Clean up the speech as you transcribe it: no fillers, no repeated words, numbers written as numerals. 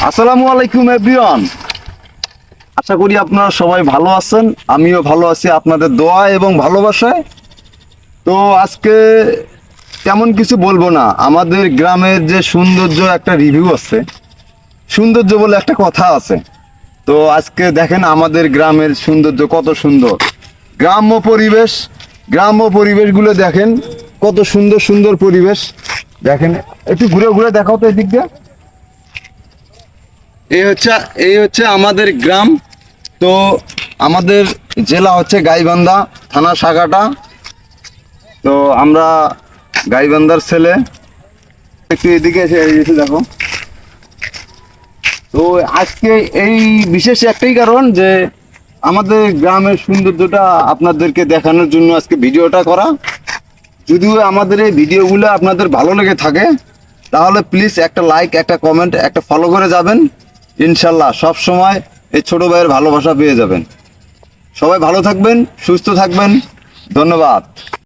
আসসালামু আলাইকুম এভরিওয়ান। আশা করি আপনারা সবাই ভালো আছেন, আমিও ভালো আছি আপনাদের দোয়া এবং ভালোবাসায়। তো আজকে তেমন কিছু বলবো না, আমাদের গ্রামের যে সৌন্দর্য একটা রিভিউ আছে, সৌন্দর্য বলে একটা কথা আছে। তো আজকে দেখেন আমাদের গ্রামের সৌন্দর্য কত সুন্দর, গ্রাম্য পরিবেশগুলো দেখেন কত সুন্দর সুন্দর পরিবেশ। দেখেন একটু ঘুরে ঘুরে দেখাও তো এদিক দিয়ে। এই হচ্ছে আমাদের গ্রাম। তো আমাদের জেলা হচ্ছে গাইবান্ধা, থানা সাগাটা। তো আমরা গাইবান্ধার ছেলে। একটু এদিকে এসে দেখো। তো আজকে এই বিশেষ একটাই কারণ যে আমাদের গ্রামের সৌন্দর্যটা আপনাদেরকে দেখানোর জন্য আজকে ভিডিওটা করা। যদিও আমাদের এই ভিডিওগুলো আপনাদের ভালো লেগে থাকে তাহলে প্লিজ একটা লাইক, একটা কমেন্ট, একটা ফলো করে যাবেন। ইনশাল্লাহ সব সময় এই ছোট ভাইয়ের ভালোবাসা পেয়ে যাবেন। সবাই ভালো থাকবেন, সুস্থ থাকবেন। ধন্যবাদ।